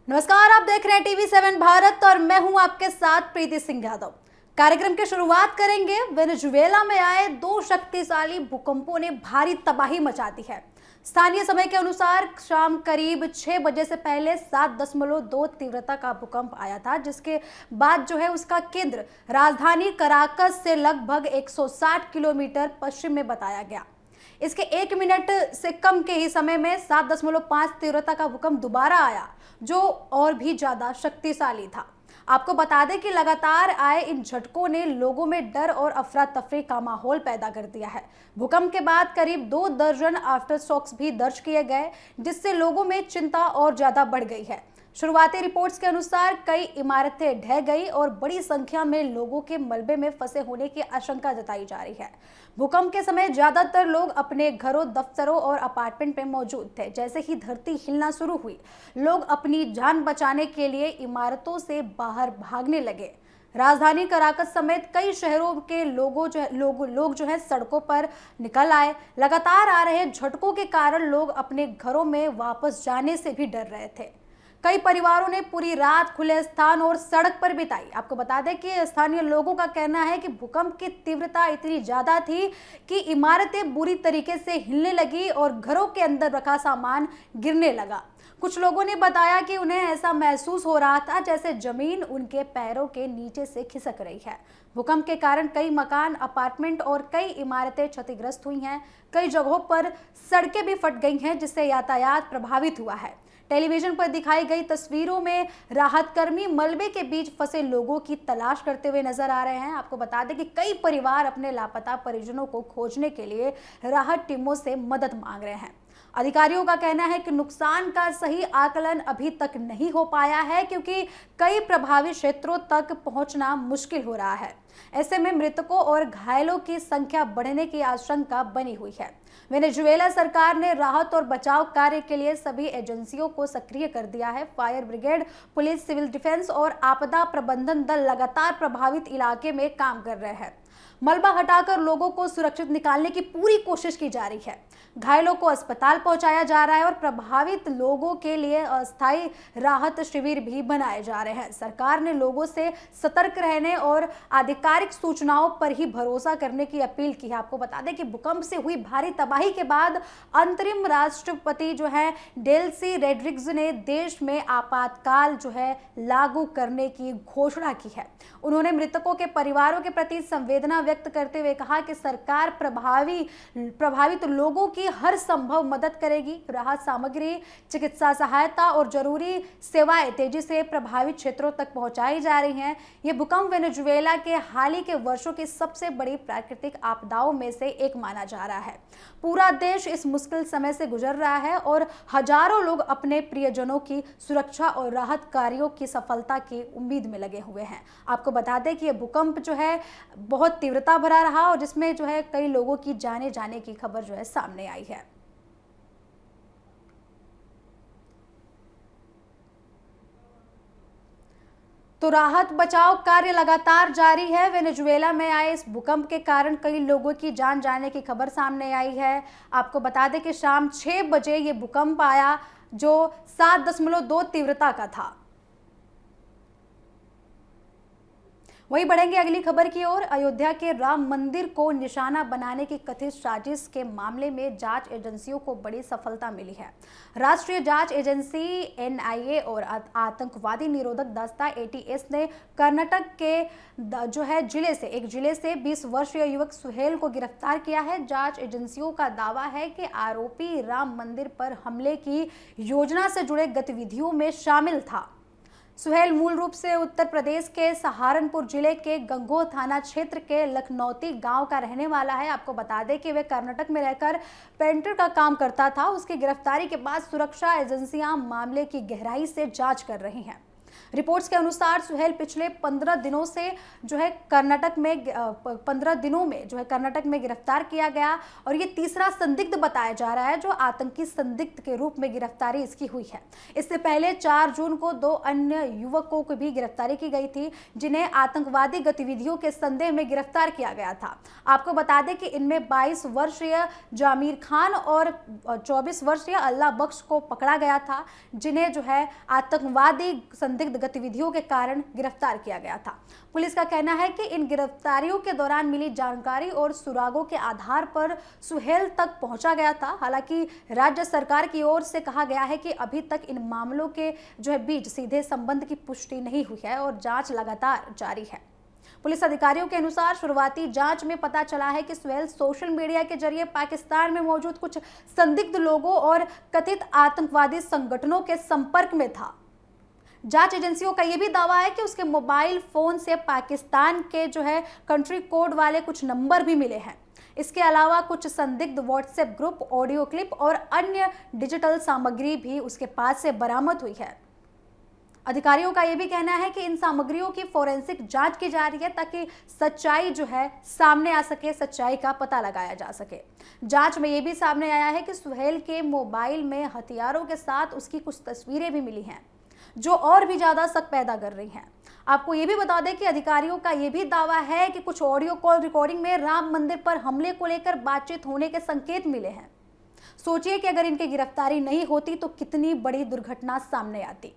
नमस्कार, आप देख रहे हैं टीवी7 भारत और मैं हूं आपके साथ प्रीति सिंह यादव। कार्यक्रम की शुरुआत करेंगे। वेनेजुएला में आए दो शक्तिशाली भूकंपों ने भारी तबाही मचा दी है। स्थानीय समय के अनुसार शाम करीब 6 बजे से पहले 7.2 तीव्रता का भूकंप आया था, जिसके बाद उसका केंद्र राजधानी कराकस से लगभग 160 किलोमीटर पश्चिम में बताया गया। इसके 1 मिनट से कम के ही समय में 7.5 तीव्रता का भूकंप दोबारा आया, जो और भी ज्यादा शक्तिशाली था। आपको बता दें कि लगातार आए इन झटकों ने लोगों में डर और अफरा तफरी का माहौल पैदा कर दिया है। भूकंप के बाद करीब 2 दर्जन आफ्टर शॉक्स भी दर्ज किए गए, जिससे लोगों में चिंता और ज्यादा बढ़ गई है। शुरुआती रिपोर्ट्स के अनुसार कई इमारतें ढह गई और बड़ी संख्या में लोगों के मलबे में फंसे होने की आशंका जताई जा रही है। भूकंप के समय ज्यादातर लोग अपने घरों, दफ्तरों और अपार्टमेंट में मौजूद थे। जैसे ही धरती हिलना शुरू हुई, लोग अपनी जान बचाने के लिए इमारतों से बाहर भागने लगे। राजधानी कराकस समेत कई शहरों के लोग सड़कों पर निकल आए। लगातार आ रहे झटकों के कारण लोग अपने घरों में वापस जाने से भी डर रहे थे। कई परिवारों ने पूरी रात खुले स्थान और सड़क पर बिताई। आपको बता दें कि स्थानीय लोगों का कहना है कि भूकंप की तीव्रता इतनी ज्यादा थी कि इमारतें बुरी तरीके से हिलने लगी और घरों के अंदर रखा सामान गिरने लगा। कुछ लोगों ने बताया कि उन्हें ऐसा महसूस हो रहा था जैसे जमीन उनके पैरों के नीचे से खिसक रही है। भूकंप के कारण कई मकान, अपार्टमेंट और कई इमारतें क्षतिग्रस्त हुई हैं। कई जगहों पर सड़कें भी फट गई हैं, जिससे यातायात प्रभावित हुआ है। टेलीविजन पर दिखाई गई तस्वीरों में राहत कर्मी मलबे के बीच फंसे लोगों की तलाश करते हुए नजर आ रहे हैं। आपको बता दें कि कई परिवार अपने लापता परिजनों को खोजने के लिए राहत टीमों से मदद मांग रहे हैं। अधिकारियों का कहना है कि नुकसान का सही आकलन अभी तक नहीं हो पाया है, क्योंकि कई प्रभावित क्षेत्रों तक पहुंचना मुश्किल हो रहा है। ऐसे में मृतकों और घायलों की संख्या बढ़ने की आशंका बनी हुई है। वेनेजुएला सरकार ने राहत और बचाव कार्य के लिए सभी एजेंसियों को सक्रिय कर दिया है। Fire brigade, police, civil defence और आपदा प्रबंधन दल लगातार प्रभावित इलाके में काम कर रहे हैं। मलबा हटाकर लोगों को सुरक्षित निकालने की पूरी कोशिश की जा रही है। घायलों को अस्पताल पहुंचाया जा रहा है और प्रभावित लोगों के लिए अस्थायी राहत शिविर भी बनाए जा रहे हैं। सरकार ने लोगों से सतर्क रहने और आधिकारिक सूचनाओं पर ही भरोसा करने की अपील की है। आपको बता दें कि भूकंप से हुई भारी तबाही के बाद अंतरिम राष्ट्रपति डेल्सी रोड्रिग्स ने देश में आपातकाल लागू करने की घोषणा की है। उन्होंने मृतकों के परिवारों के प्रति संवेदना व्यक्त करते हुए कहा कि सरकार प्रभावित लोगों की हर संभव मदद करेगी। राहत सामग्री, चिकित्सा सहायता और जरूरी सेवाएं तेजी से प्रभावित क्षेत्रों तक पहुंचाई जा रही हैं। यह भूकंप वेनेजुएला के हाल ही के वर्षों की सबसे बड़ी प्राकृतिक आपदाओं में से एक माना जा रहा है। पूरा देश इस मुश्किल समय से गुजर रहा है और हजारों लोग अपने प्रियजनों की सुरक्षा और राहत कार्यों की सफलता की उम्मीद में लगे हुए हैं। आपको बता दें कि यह भूकंप बहुत तीव्रता भरा रहा और जिसमें कई लोगों की जाने की खबर सामने आई है। तो राहत बचाव कार्य लगातार जारी है। वेनेजुएला में आए इस भूकंप के कारण कई लोगों की जान जाने की खबर सामने आई है। आपको बता दें कि शाम 6 बजे ये भूकंप आया, जो 7.2 तीव्रता का था। वहीं बढ़ेंगे अगली खबर की ओर। अयोध्या के राम मंदिर को निशाना बनाने की कथित साजिश के मामले में जांच एजेंसियों को बड़ी सफलता मिली है। राष्ट्रीय जांच एजेंसी एनआईए और आतंकवादी निरोधक दस्ता एटीएस ने कर्नाटक के एक जिले से 20 वर्षीय युवक सुहेल को गिरफ्तार किया है। जांच एजेंसियों का दावा है कि आरोपी राम मंदिर पर हमले की योजना से जुड़े गतिविधियों में शामिल था। सुहेल मूल रूप से उत्तर प्रदेश के सहारनपुर जिले के गंगोह थाना क्षेत्र के लखनौती गांव का रहने वाला है। आपको बता दें कि वह कर्नाटक में रहकर पेंटर का काम करता था। उसकी गिरफ्तारी के बाद सुरक्षा एजेंसियां मामले की गहराई से जांच कर रही हैं। रिपोर्ट्स के अनुसार सुहेल पिछले 15 दिनों से जो है कर्नाटक में 15 दिनों में जो है कर्नाटक में गिरफ्तार किया गया और ये तीसरा संदिग्ध बताया जा रहा है जो आतंकी संदिग्ध के रूप में गिरफ्तारी इसकी हुई है। इससे पहले 4 जून को 2 अन्य युवकों की भी गिरफ्तारी की गई थी जिन्हें आतंकवादी गतिविधियों के संदेह में गिरफ्तार किया गया था। आपको बता दें कि इनमें 22 वर्षीय जामिर खान और 24 वर्षीय अल्लाह बख्श को पकड़ा गया था जिन्हें जो है आतंकवादी संदिग्ध गतिविधियों के कारण गिरफ्तार किया गया था। पुलिस का कहना है कि इन गिरफ्तारियों के दौरान मिली जानकारी और सुरागों के आधार पर सुहेल तक पहुंचा गया था। हालांकि राज्य सरकार की ओर से कहा गया है कि अभी तक इन मामलों के जो है बीच सीधे संबंध की पुष्टि नहीं हुई है और जांच लगातार जारी है। पुलिस अधिकारियों के अनुसार शुरुआती जांच में पता चला है कि सुहेल सोशल मीडिया के जरिए पाकिस्तान में मौजूद कुछ संदिग्ध लोगों और कथित आतंकवादी संगठनों के संपर्क में था। जांच एजेंसियों का यह भी दावा है कि उसके मोबाइल फोन से पाकिस्तान के जो है कंट्री कोड वाले कुछ नंबर भी मिले हैं। इसके अलावा कुछ संदिग्ध व्हाट्सएप ग्रुप, ऑडियो क्लिप और अन्य डिजिटल सामग्री भी उसके पास से बरामद हुई है। अधिकारियों का यह भी कहना है कि इन सामग्रियों की फोरेंसिक जांच की जा रही है ताकि सच्चाई जो है सामने आ सके, सच्चाई का पता लगाया जा सके। जांच में यह भी सामने आया है कि सुहेल के मोबाइल में हथियारों के साथ उसकी कुछ तस्वीरें भी मिली हैं जो और भी ज्यादा शक पैदा कर रही हैं। आपको ये भी बता दें कि अधिकारियों का ये भी दावा है कि कुछ ऑडियो कॉल रिकॉर्डिंग में राम मंदिर पर हमले को लेकर बातचीत होने के संकेत मिले हैं। सोचिए कि अगर इनकी गिरफ्तारी नहीं होती तो कितनी बड़ी दुर्घटना सामने आती।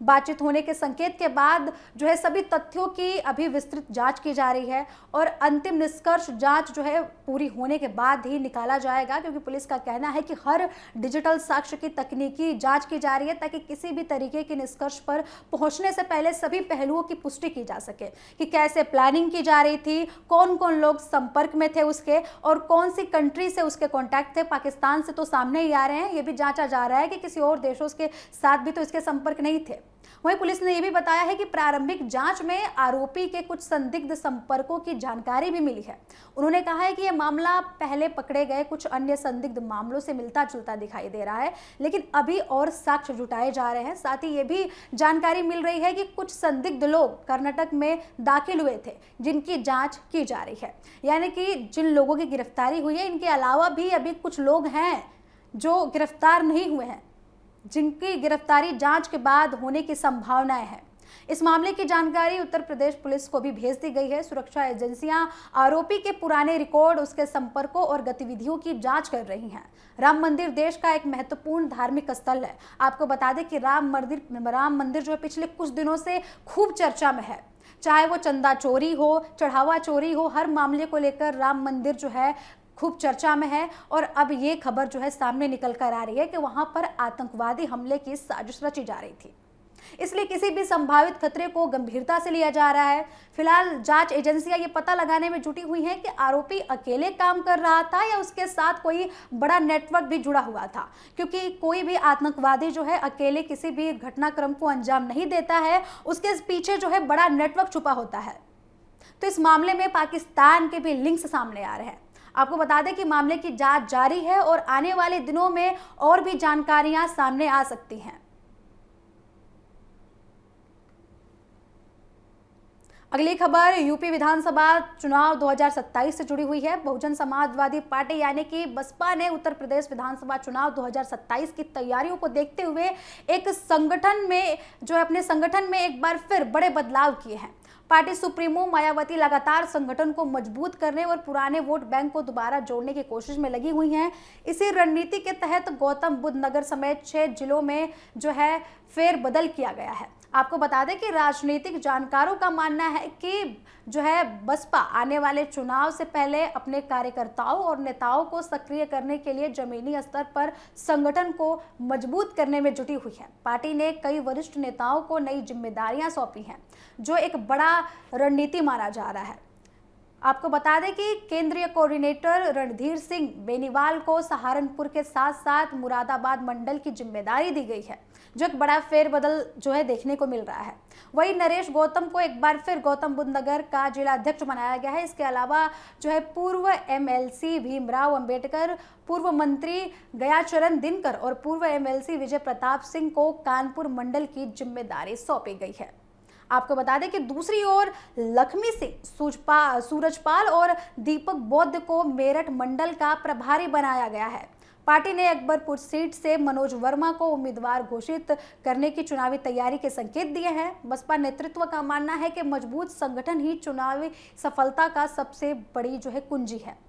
बातचीत होने के संकेत के बाद जो है सभी तथ्यों की अभी विस्तृत जांच की जा रही है और अंतिम निष्कर्ष जांच जो है पूरी होने के बाद ही निकाला जाएगा, क्योंकि पुलिस का कहना है कि हर डिजिटल साक्ष्य की तकनीकी जांच की जा रही है ताकि किसी भी तरीके के निष्कर्ष पर पहुंचने से पहले सभी पहलुओं की पुष्टि की जा सके कि कैसे प्लानिंग की जा रही थी, कौन कौन लोग संपर्क में थे उसके और कौन सी कंट्री से उसके कॉन्टैक्ट थे। पाकिस्तान से तो सामने ही आ रहे हैं, ये भी जांचा जा रहा है कि किसी और देशों के साथ भी तो इसके संपर्क नहीं थे। वहीं पुलिस ने यह भी बताया है कि प्रारंभिक जांच में आरोपी के कुछ संदिग्ध संपर्कों की जानकारी भी मिली है। उन्होंने कहा है कि यह मामला पहले पकड़े गए कुछ अन्य संदिग्ध मामलों से मिलता जुलता दिखाई दे रहा है, लेकिन अभी और साक्ष्य जुटाए जा रहे हैं। साथ ही ये भी जानकारी मिल रही है कि कुछ संदिग्ध लोग कर्नाटक में दाखिल हुए थे जिनकी जांच की जा रही है। यानी कि जिन लोगों की गिरफ्तारी हुई है इनके अलावा भी अभी कुछ लोग हैं जो गिरफ्तार नहीं हुए हैं, जिनकी गिरफ्तारी जांच के बाद होने की संभावनाएं हैं। इस मामले की जानकारी उत्तर प्रदेश पुलिस को भी भेज दी गई है। सुरक्षा एजेंसियां आरोपी के पुराने रिकॉर्ड, उसके संपर्कों और गतिविधियों की जांच कर रही हैं। राम मंदिर देश का एक महत्वपूर्ण धार्मिक स्थल है। आपको बता दें कि राम मंदिर जो है पिछले कुछ दिनों से खूब चर्चा में है। चाहे वो चंदा चोरी हो, चढ़ावा चोरी हो, हर मामले को लेकर राम मंदिर जो है खूब चर्चा में है। और अब ये खबर जो है सामने निकल कर आ रही है कि वहां पर आतंकवादी हमले की साजिश रची जा रही थी, इसलिए किसी भी संभावित खतरे को गंभीरता से लिया जा रहा है। फिलहाल जांच एजेंसियां ये पता लगाने में जुटी हुई हैं कि आरोपी अकेले काम कर रहा था या उसके साथ कोई बड़ा नेटवर्क भी जुड़ा हुआ था, क्योंकि कोई भी आतंकवादी जो है अकेले किसी भी घटनाक्रम को अंजाम नहीं देता है, उसके पीछे जो है बड़ा नेटवर्क छुपा होता है। तो इस मामले में पाकिस्तान के भी लिंक्स सामने आ रहे हैं। आपको बता दें कि मामले की जांच जारी है और आने वाले दिनों में और भी जानकारियां सामने आ सकती हैं। अगली खबर यूपी विधानसभा चुनाव 2027 से जुड़ी हुई है। बहुजन समाजवादी पार्टी यानी कि बसपा ने उत्तर प्रदेश विधानसभा चुनाव 2027 की तैयारियों को देखते हुए एक संगठन में जो है अपने संगठन में एक बार फिर बड़े बदलाव किए हैं। पार्टी सुप्रीमो मायावती लगातार संगठन को मजबूत करने और पुराने वोट बैंक को दोबारा जोड़ने की कोशिश में लगी हुई हैं। इसी रणनीति के तहत गौतम बुद्ध नगर समेत 6 जिलों में जो है फेरबदल किया गया है। आपको बता दें कि राजनीतिक जानकारों का मानना है कि जो है बसपा आने वाले चुनाव से पहले अपने कार्यकर्ताओं और नेताओं को सक्रिय करने के लिए जमीनी स्तर पर संगठन को मजबूत करने में जुटी हुई है। पार्टी ने कई वरिष्ठ नेताओं को नई जिम्मेदारियां सौंपी हैं, जो एक बड़ा रणनीति माना जा रहा है। आपको बता दें कि केंद्रीय कोऑर्डिनेटर रणधीर सिंह बेनीवाल को सहारनपुर के साथ साथ मुरादाबाद मंडल की जिम्मेदारी दी गई है, जो एक बड़ा फेरबदल जो है देखने को मिल रहा है। वही नरेश गौतम को एक बार फिर गौतम बुद्ध नगर का जिला अध्यक्ष बनाया गया है। इसके अलावा जो है पूर्व एमएलसी भीमराव अंबेडकर, पूर्व मंत्री गयाचरण दिनकर और पूर्व एमएलसी विजय प्रताप सिंह को कानपुर मंडल की जिम्मेदारी सौंपी गई है। आपको बता दें कि दूसरी ओर लक्ष्मी सिंह सूरजपाल और दीपक बौद्ध को मेरठ मंडल का प्रभारी बनाया गया है। पार्टी ने अकबरपुर सीट से मनोज वर्मा को उम्मीदवार घोषित करने की चुनावी तैयारी के संकेत दिए हैं। बसपा नेतृत्व का मानना है कि मजबूत संगठन ही चुनावी सफलता का सबसे बड़ी जो है कुंजी है।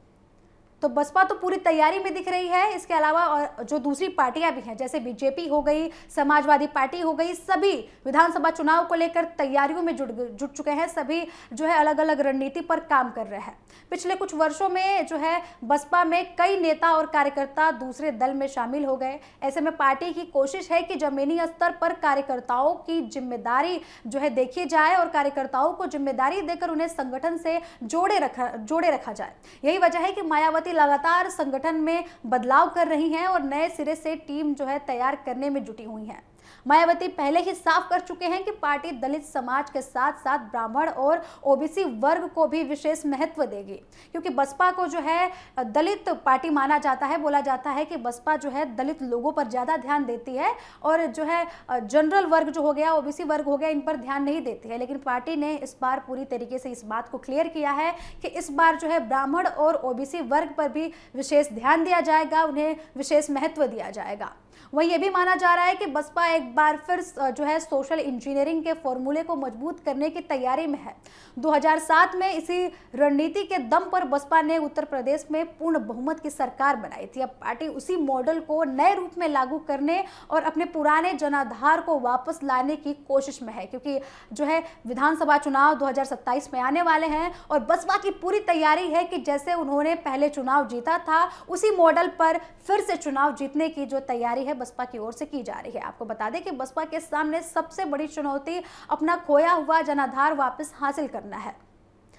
तो बसपा तो पूरी तैयारी में दिख रही है। इसके अलावा और जो दूसरी पार्टियां भी हैं, जैसे बीजेपी हो गई, समाजवादी पार्टी हो गई, सभी विधानसभा चुनाव को लेकर तैयारियों में जुट चुके हैं। सभी जो है अलग अलग रणनीति पर काम कर रहे हैं। पिछले कुछ वर्षों में जो है बसपा में कई नेता और कार्यकर्ता दूसरे दल में शामिल हो गए। ऐसे में पार्टी की कोशिश है कि जमीनी स्तर पर कार्यकर्ताओं की जिम्मेदारी जो है देखी जाए और कार्यकर्ताओं को जिम्मेदारी देकर उन्हें संगठन से जोड़े रखा जाए। यही वजह है कि मायावती लगातार संगठन में बदलाव कर रही हैं और नए सिरे से टीम जो है तैयार करने में जुटी हुई हैं। मायावती पहले ही साफ कर चुके हैं कि पार्टी दलित समाज के साथ साथ ब्राह्मण और ओबीसी वर्ग को भी विशेष महत्व देगी, क्योंकि बसपा को जो है दलित पार्टी माना जाता है। बोला जाता है कि बसपा जो है दलित लोगों पर ज्यादा ध्यान देती है और जो है जनरल वर्ग जो हो गया, ओबीसी वर्ग हो गया, इन पर ध्यान नहीं देती है। लेकिन पार्टी ने इस बार पूरी तरीके से इस बात को क्लियर किया है कि इस बार जो है ब्राह्मण और ओबीसी वर्ग पर भी विशेष ध्यान दिया जाएगा, उन्हें विशेष महत्व दिया जाएगा। वहीं ये भी माना जा रहा है कि बसपा एक बार फिर जो है सोशल इंजीनियरिंग के फॉर्मूले को मजबूत करने की तैयारी में है। 2007 में इसी रणनीति के दम पर बसपा ने उत्तर प्रदेश में पूर्ण बहुमत की सरकार बनाई थी। अब पार्टी उसी मॉडल को नए रूप में लागू करने और अपने पुराने जनाधार को वापस लाने की कोशिश में है, क्योंकि जो है विधानसभा चुनाव 2027 में आने वाले हैं और बसपा की पूरी तैयारी है कि जैसे उन्होंने पहले चुनाव जीता था उसी मॉडल पर फिर से चुनाव जीतने की जो तैयारी है बसपा की ओर से की जा रही है। आपको बता दें कि बसपा के सामने सबसे बड़ी चुनौती अपना खोया हुआ जनाधार वापस हासिल करना है।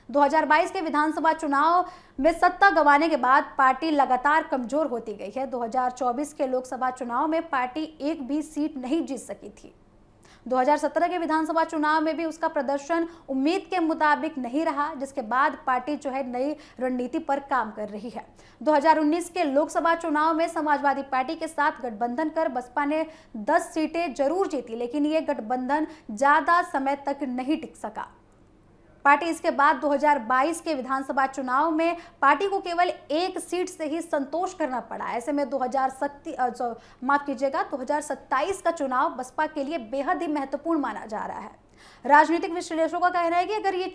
2022 के विधानसभा चुनाव में सत्ता गंवाने के बाद पार्टी लगातार कमजोर होती गई है। 2024 के लोकसभा चुनाव में पार्टी एक भी सीट नहीं जीत सकी थी। 2017 के विधानसभा चुनाव में भी उसका प्रदर्शन उम्मीद के मुताबिक नहीं रहा, जिसके बाद पार्टी जो है नई रणनीति पर काम कर रही है। 2019 के लोकसभा चुनाव में समाजवादी पार्टी के साथ गठबंधन कर बसपा ने 10 सीटें जरूर जीती, लेकिन ये गठबंधन ज्यादा समय तक नहीं टिक सका। पार्टी इसके बाद 2022 के विधानसभा चुनाव में पार्टी को केवल एक सीट से ही संतोष करना पड़ा। ऐसे में 2027 का चुनाव बसपा के लिए बेहद ही महत्वपूर्ण माना जा रहा है। राजनीतिक विश्लेषकों का कहना है कि अगर ये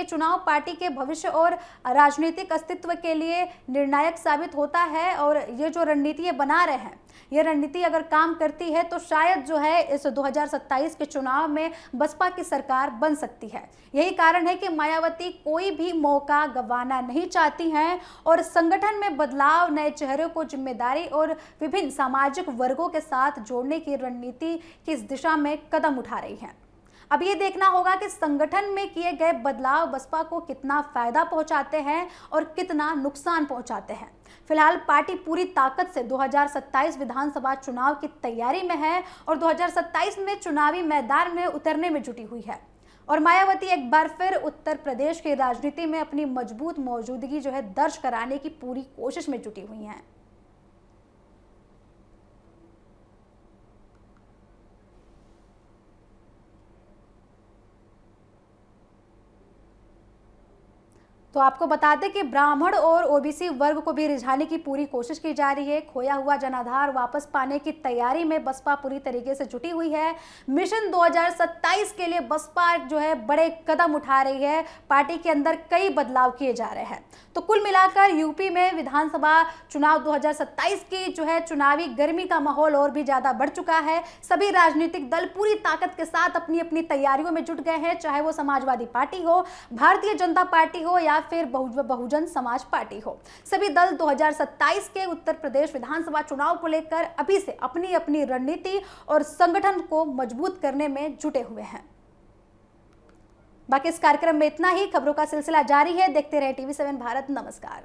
चुनाव पार्टी के भविष्य और राजनीतिक अस्तित्व के लिए निर्णायक साबित होता है और ये जो रणनीति ये बना रहे हैं, ये रणनीति अगर काम करती है तो शायद जो है इस 2027 के चुनाव में बसपा की सरकार बन सकती है। यही कारण है कि मायावती कोई भी मौका गंवाना नहीं चाहती हैं और संगठन में बदलाव, नए चेहरों को जिम्मेदारी और विभिन्न सामाजिक वर्गों के साथ जोड़ने की रणनीति की इस दिशा में कदम उठा रही हैं। अब ये देखना होगा कि संगठन में किए गए बदलाव बसपा को कितना फायदा पहुंचाते हैं और कितना नुकसान पहुंचाते हैं। फिलहाल पार्टी पूरी ताकत से 2027 विधानसभा चुनाव की तैयारी में है और 2027 में चुनावी मैदान में उतरने में जुटी हुई है। और मायावती एक बार फिर उत्तर प्रदेश की राजनीति में अपनी मजबूत मौजूदगी जो है दर्ज कराने की पूरी कोशिश में जुटी हुई हैं। तो आपको बता दें कि ब्राह्मण और ओबीसी वर्ग को भी रिझाने की पूरी कोशिश की जा रही है। खोया हुआ जनाधार वापस पाने की तैयारी में बसपा पूरी तरीके से जुटी हुई है। मिशन 2027 के लिए बसपा जो है बड़े कदम उठा रही है। पार्टी के अंदर कई बदलाव किए जा रहे हैं। तो कुल मिलाकर यूपी में विधानसभा चुनाव 2027 की जो है चुनावी गर्मी का माहौल और भी ज्यादा बढ़ चुका है। सभी राजनीतिक दल पूरी ताकत के साथ अपनी अपनी तैयारियों में जुट गए हैं, चाहे वो समाजवादी पार्टी हो, भारतीय जनता पार्टी हो या फिर बहुजन समाज पार्टी हो। सभी दल 2027 के उत्तर प्रदेश विधानसभा चुनाव को लेकर अभी से अपनी अपनी रणनीति और संगठन को मजबूत करने में जुटे हुए हैं। बाकी इस कार्यक्रम में इतना ही। खबरों का सिलसिला जारी है, देखते रहे टीवी 7 भारत। नमस्कार।